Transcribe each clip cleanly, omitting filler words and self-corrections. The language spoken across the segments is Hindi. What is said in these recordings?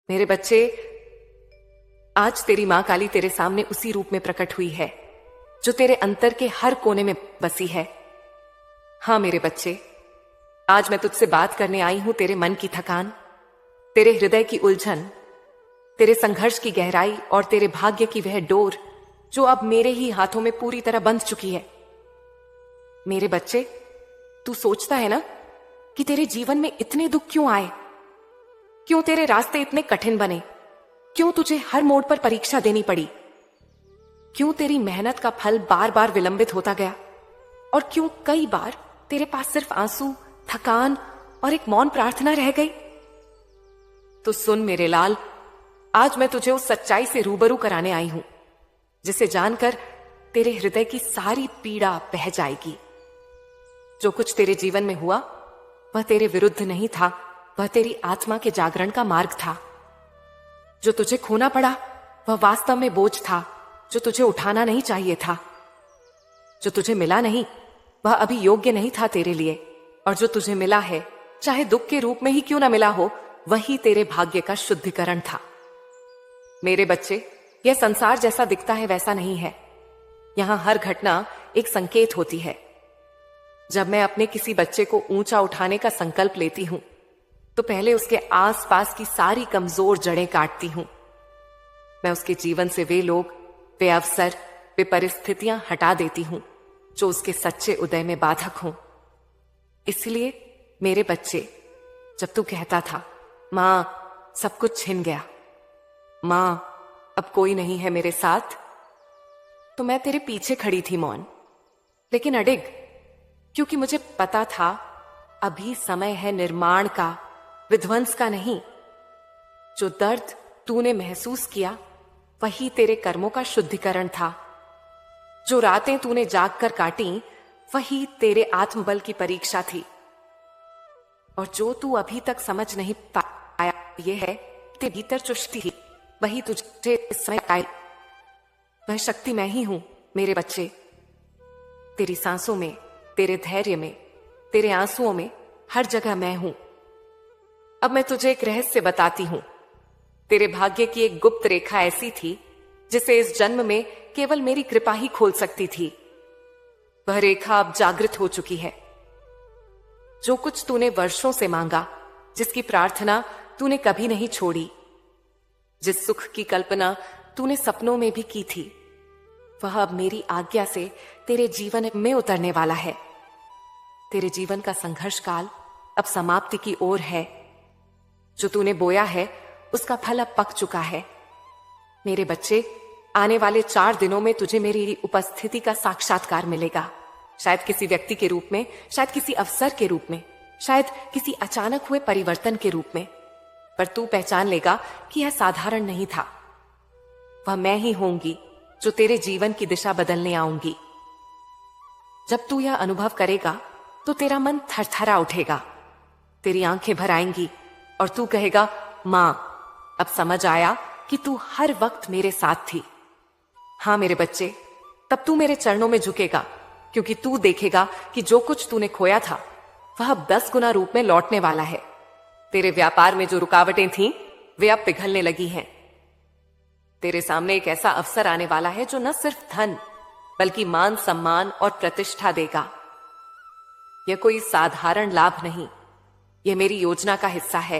मेरे बच्चे, आज तेरी मां काली तेरे सामने उसी रूप में प्रकट हुई है जो तेरे अंतर के हर कोने में बसी है। हां मेरे बच्चे, आज मैं तुझसे बात करने आई हूं तेरे मन की थकान, तेरे हृदय की उलझन, तेरे संघर्ष की गहराई और तेरे भाग्य की वह डोर जो अब मेरे ही हाथों में पूरी तरह बंध चुकी है। मेरे बच्चे, तू सोचता है ना कि तेरे जीवन में इतने दुख क्यों आए, क्यों तेरे रास्ते इतने कठिन बने, क्यों तुझे हर मोड़ पर परीक्षा देनी पड़ी, क्यों तेरी मेहनत का फल बार बार विलंबित होता गया और क्यों कई बार तेरे पास सिर्फ आंसू, थकान और एक मौन प्रार्थना रह गई। तो सुन मेरे लाल, आज मैं तुझे उस सच्चाई से रूबरू कराने आई हूं जिसे जानकर तेरे हृदय की सारी पीड़ा बह जाएगी। जो कुछ तेरे जीवन में हुआ वह तेरे विरुद्ध नहीं था, वह तेरी आत्मा के जागरण का मार्ग था। जो तुझे खोना पड़ा वह वास्तव में बोझ था जो तुझे उठाना नहीं चाहिए था। जो तुझे मिला नहीं वह अभी योग्य नहीं था तेरे लिए, और जो तुझे मिला है, चाहे दुख के रूप में ही क्यों ना मिला हो, वही तेरे भाग्य का शुद्धिकरण था। मेरे बच्चे, यह संसार जैसा दिखता है वैसा नहीं है। यहां हर घटना एक संकेत होती है। जब मैं अपने किसी बच्चे को ऊंचा उठाने का संकल्प लेती हूं तो पहले उसके आसपास की सारी कमजोर जड़ें काटती हूं। मैं उसके जीवन से वे लोग, वे अवसर, वे परिस्थितियां हटा देती हूं जो उसके सच्चे उदय में बाधक हों। इसलिए मेरे बच्चे, जब तू कहता था मां सब कुछ छिन गया, मां अब कोई नहीं है मेरे साथ, तो मैं तेरे पीछे खड़ी थी मौन लेकिन अडिग, क्योंकि मुझे पता था अभी समय है निर्माण का, विध्वंस का नहीं। जो दर्द तूने महसूस किया वही तेरे कर्मों का शुद्धिकरण था। जो रातें तूने जागकर काटी वही तेरे आत्मबल की परीक्षा थी। और जो तू अभी तक समझ नहीं पाया यह है तेरे भीतर जो शक्ति थी वही तुझे इस समय आई। वह शक्ति मैं ही हूं मेरे बच्चे। तेरी सांसों में, तेरे धैर्य में, तेरे आंसुओं में, हर जगह मैं हूं। अब मैं तुझे एक रहस्य बताती हूं। तेरे भाग्य की एक गुप्त रेखा ऐसी थी जिसे इस जन्म में केवल मेरी कृपा ही खोल सकती थी। वह रेखा अब जागृत हो चुकी है। जो कुछ तूने वर्षों से मांगा, जिसकी प्रार्थना तूने कभी नहीं छोड़ी, जिस सुख की कल्पना तूने सपनों में भी की थी, वह अब मेरी आज्ञा से तेरे जीवन में उतरने वाला है। तेरे जीवन का संघर्ष काल अब समाप्ति की ओर है। जो तूने बोया है उसका फल अब पक चुका है। मेरे बच्चे, आने वाले 4 दिनों में तुझे मेरी उपस्थिति का साक्षात्कार मिलेगा। शायद किसी व्यक्ति के रूप में, शायद किसी अवसर के रूप में, शायद किसी अचानक हुए परिवर्तन के रूप में, पर तू पहचान लेगा कि यह साधारण नहीं था। वह मैं ही होंगी जो तेरे जीवन की दिशा बदलने आऊंगी। जब तू यह अनुभव करेगा तो तेरा मन थरथरा उठेगा, तेरी आंखें भर आएंगी और तू कहेगा, मां अब समझ आया कि तू हर वक्त मेरे साथ थी। हां मेरे बच्चे, तब तू मेरे चरणों में झुकेगा, क्योंकि तू देखेगा कि जो कुछ तूने खोया था वह अब 10 गुना रूप में लौटने वाला है। तेरे व्यापार में जो रुकावटें थीं वे अब पिघलने लगी हैं। तेरे सामने एक ऐसा अवसर आने वाला है जो न सिर्फ धन बल्कि मान, सम्मान और प्रतिष्ठा देगा। यह कोई साधारण लाभ नहीं, यह मेरी योजना का हिस्सा है,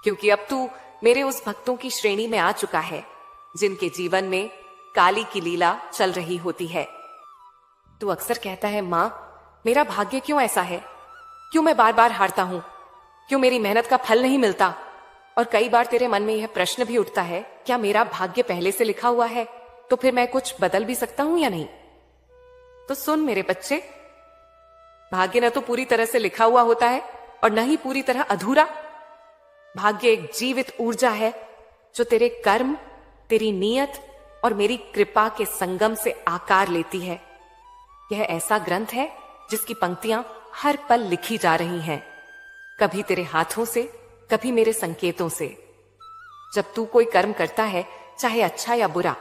क्योंकि अब तू मेरे उस भक्तों की श्रेणी में आ चुका है जिनके जीवन में काली की लीला चल रही होती है। तू अक्सर कहता है, मां मेरा भाग्य क्यों ऐसा है, क्यों मैं बार बार हारता हूं, क्यों मेरी मेहनत का फल नहीं मिलता। और कई बार तेरे मन में यह प्रश्न भी उठता है, क्या मेरा भाग्य पहले से लिखा हुआ है, तो फिर मैं कुछ बदल भी सकता हूं या नहीं। तो सुन मेरे बच्चे, भाग्य न तो पूरी तरह से लिखा हुआ होता है और न ही पूरी तरह अधूरा। भाग्य एक जीवित ऊर्जा है जो तेरे कर्म, तेरी नीयत और मेरी कृपा के संगम से आकार लेती है। यह ऐसा ग्रंथ है जिसकी पंक्तियां हर पल लिखी जा रही हैं, कभी तेरे हाथों से, कभी मेरे संकेतों से। जब तू कोई कर्म करता है, चाहे अच्छा या बुरा,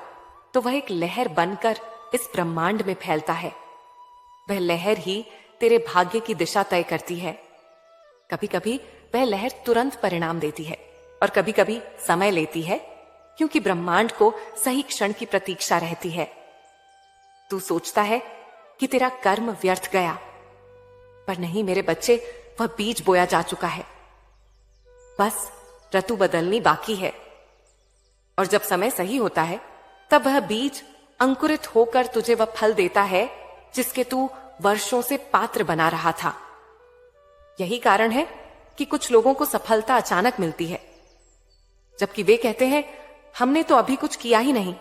तो वह एक लहर बनकर इस ब्रह्मांड में फैलता है। वह लहर ही तेरे भाग्य की दिशा तय करती है। कभी कभी वह लहर तुरंत परिणाम देती है, और कभी कभी समय लेती है, क्योंकि ब्रह्मांड को सही क्षण की प्रतीक्षा रहती है। तू सोचता है कि तेरा कर्म व्यर्थ गया, पर नहीं मेरे बच्चे, वह बीज बोया जा चुका है। बस ऋतु बदलनी बाकी है, और जब समय सही होता है तब वह बीज अंकुरित होकर तुझे वह फल देता है जिसके तू वर्षों से पात्र बना रहा था। यही कारण है कि कुछ लोगों को सफलता अचानक मिलती है, जबकि वे कहते हैं हमने तो अभी कुछ किया ही नहीं।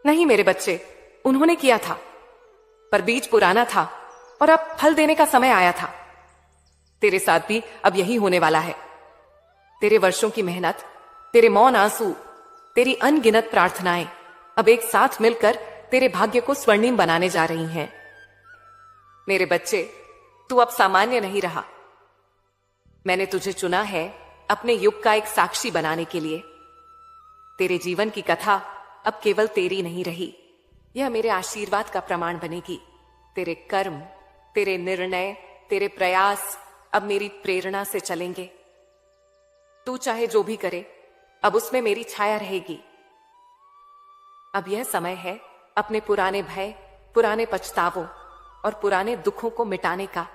नहीं मेरे बच्चे, उन्होंने किया था, पर बीज पुराना था और अब फल देने का समय आया था। तेरे साथ भी अब यही होने वाला है। तेरे वर्षों की मेहनत, तेरे मौन आंसू, तेरी अनगिनत प्रार्थनाएं अब एक साथ मिलकर तेरे भाग्य को स्वर्णिम बनाने जा रही हैं। मेरे बच्चे, तू अब सामान्य नहीं रहा। मैंने तुझे चुना है अपने युग का एक साक्षी बनाने के लिए। तेरे जीवन की कथा अब केवल तेरी नहीं रही, यह मेरे आशीर्वाद का प्रमाण बनेगी। तेरे कर्म, तेरे निर्णय, तेरे प्रयास अब मेरी प्रेरणा से चलेंगे। तू चाहे जो भी करे, अब उसमें मेरी छाया रहेगी। अब यह समय है अपने पुराने भय, पुराने पछतावों और पुराने दुखों को मिटाने का।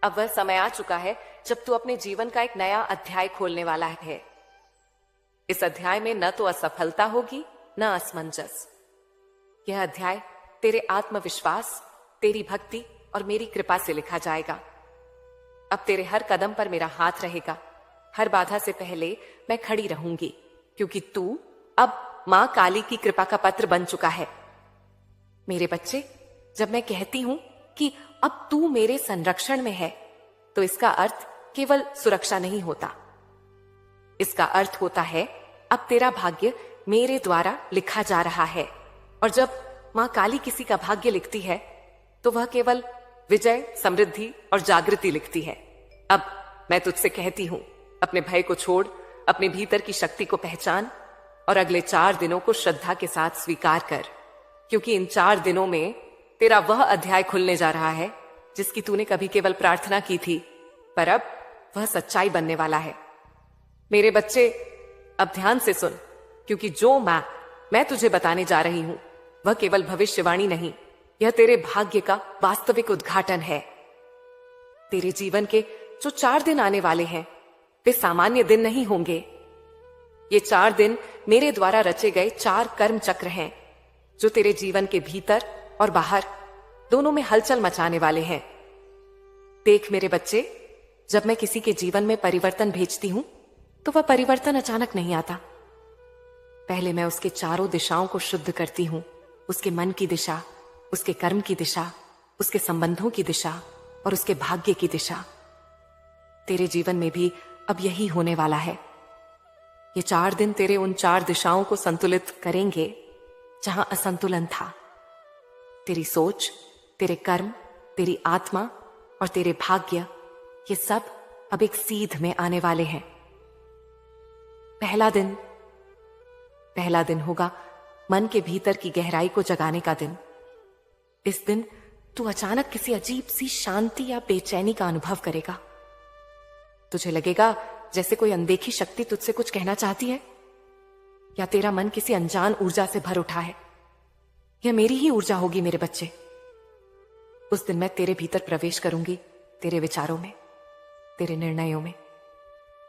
अब वह समय आ चुका है जब तू अपने जीवन का एक नया अध्याय खोलने वाला है। इस अध्याय में न तो असफलता होगी, न असमंजस। यह अध्याय तेरे आत्मविश्वास, तेरी भक्ति और मेरी कृपा से लिखा जाएगा। अब तेरे हर कदम पर मेरा हाथ रहेगा। हर बाधा से पहले मैं खड़ी रहूंगी, क्योंकि तू अब मां काली की कृपा का पत्र बन चुका है। मेरे बच्चे, जब मैं कहती हूं कि अब तू मेरे संरक्षण में है, तो इसका अर्थ केवल सुरक्षा नहीं होता। इसका अर्थ होता है अब तेरा भाग्य मेरे द्वारा लिखा जा रहा है। और जब मां काली किसी का भाग्य लिखती है, तो वह केवल विजय, समृद्धि और जागृति लिखती है। अब मैं तुझसे कहती हूं, अपने भय को छोड़, अपने भीतर की शक्ति को पहचान और अगले 4 दिनों को श्रद्धा के साथ स्वीकार कर, क्योंकि इन 4 दिनों में तेरा वह अध्याय खुलने जा रहा है जिसकी तूने कभी केवल प्रार्थना की थी, पर अब वह सच्चाई बनने वाला है। मेरे बच्चे, अब ध्यान से सुन, क्योंकि जो मैं तुझे बताने जा रही हूं वह केवल भविष्यवाणी नहीं, यह तेरे भाग्य का वास्तविक उद्घाटन है। तेरे जीवन के जो 4 दिन आने वाले हैं, वे सामान्य दिन नहीं होंगे। ये 4 दिन मेरे द्वारा रचे गए 4 कर्म चक्र हैं, जो तेरे जीवन के भीतर और बाहर दोनों में हलचल मचाने वाले हैं। देख मेरे बच्चे, जब मैं किसी के जीवन में परिवर्तन भेजती हूं, तो वह परिवर्तन अचानक नहीं आता। पहले मैं उसके चारों दिशाओं को शुद्ध करती हूं, उसके मन की दिशा, उसके कर्म की दिशा, उसके संबंधों की दिशा और उसके भाग्य की दिशा। तेरे जीवन में भी अब यही होने वाला है। ये 4 दिन तेरे उन 4 दिशाओं को संतुलित करेंगे जहां असंतुलन था। तेरी सोच, तेरे कर्म, तेरी आत्मा और तेरे भाग्य, ये सब अब एक सीध में आने वाले हैं। पहला दिन होगा मन के भीतर की गहराई को जगाने का दिन। इस दिन तू अचानक किसी अजीब सी शांति या बेचैनी का अनुभव करेगा। तुझे लगेगा जैसे कोई अनदेखी शक्ति तुझसे कुछ कहना चाहती है, या तेरा मन किसी अनजान ऊर्जा से भर उठा है। यह मेरी ही ऊर्जा होगी मेरे बच्चे। उस दिन मैं तेरे भीतर प्रवेश करूंगी, तेरे विचारों में, तेरे निर्णयों में,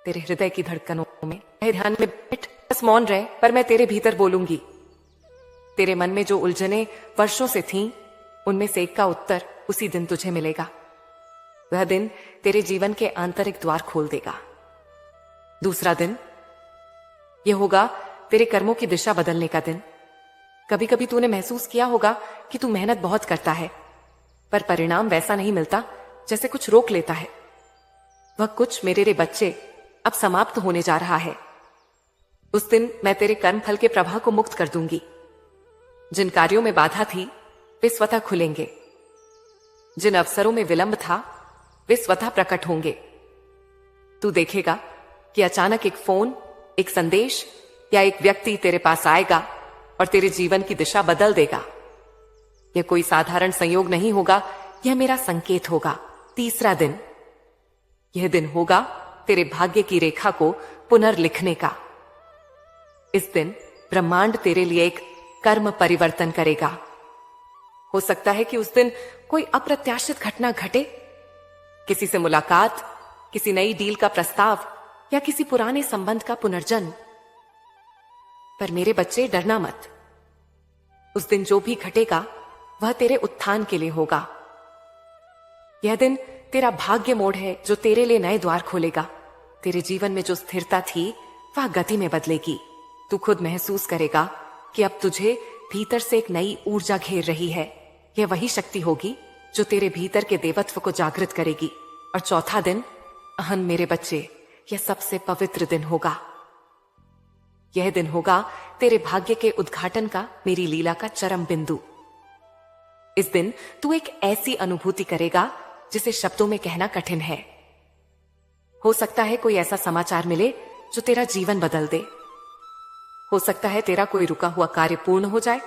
तेरे हृदय की धड़कनों में। ध्यान में बैठ, बस मौन रहे, पर मैं तेरे भीतर बोलूंगी। तेरे मन में जो उलझने वर्षों से थीं, उनमें से एक का उत्तर उसी दिन तुझे मिलेगा। वह दिन तेरे जीवन के आंतरिक द्वार खोल देगा। दूसरा दिन यह होगा तेरे कर्मों की दिशा बदलने का दिन। कभी कभी तूने महसूस किया होगा कि तू मेहनत बहुत करता है, पर परिणाम वैसा नहीं मिलता जैसे कुछ रोक लेता है। वह कुछ मेरे बच्चे अब समाप्त होने जा रहा है। उस दिन मैं तेरे कर्म फल के प्रवाह को मुक्त कर दूंगी। जिन कार्यों में बाधा थी, वे स्वतः खुलेंगे। जिन अवसरों में विलंब था, वे स्वतः प्रकट होंगे। तू देखेगा कि अचानक एक फोन, एक संदेश या एक व्यक्ति तेरे पास आएगा और तेरे जीवन की दिशा बदल देगा। यह कोई साधारण संयोग नहीं होगा, यह मेरा संकेत होगा। तीसरा दिन, यह दिन होगा तेरे भाग्य की रेखा को पुनर्लिखने का। इस दिन ब्रह्मांड तेरे लिए एक कर्म परिवर्तन करेगा। हो सकता है कि उस दिन कोई अप्रत्याशित घटना घटे, किसी से मुलाकात, किसी नई डील का प्रस्ताव या किसी पुराने संबंध का पुनर्जन्म। पर मेरे बच्चे, डरना मत। उस दिन जो भी घटेगा वह तेरे उत्थान के लिए होगा। यह दिन तेरा भाग्य मोड़ है जो तेरे लिए नए द्वार खोलेगा। तेरे जीवन में जो स्थिरता थी वह गति में बदलेगी। तू खुद महसूस करेगा कि अब तुझे भीतर से एक नई ऊर्जा घेर रही है। यह वही शक्ति होगी जो तेरे भीतर के देवत्व को जागृत करेगी। और चौथा दिन, अहन मेरे बच्चे, यह सबसे पवित्र दिन होगा। यह दिन होगा तेरे भाग्य के उद्घाटन का, मेरी लीला का चरम बिंदु। इस दिन तू एक ऐसी अनुभूति करेगा जिसे शब्दों में कहना कठिन है। हो सकता है कोई ऐसा समाचार मिले जो तेरा जीवन बदल दे। हो सकता है तेरा कोई रुका हुआ कार्य पूर्ण हो जाए,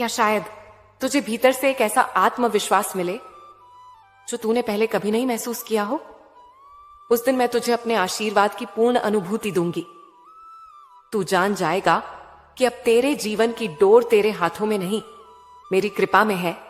या शायद तुझे भीतर से एक ऐसा आत्मविश्वास मिले जो तूने पहले कभी नहीं महसूस किया हो। उस दिन मैं तुझे अपने आशीर्वाद की पूर्ण अनुभूति दूंगी। तू जान जाएगा कि अब तेरे जीवन की डोर तेरे हाथों में नहीं, मेरी कृपा में है।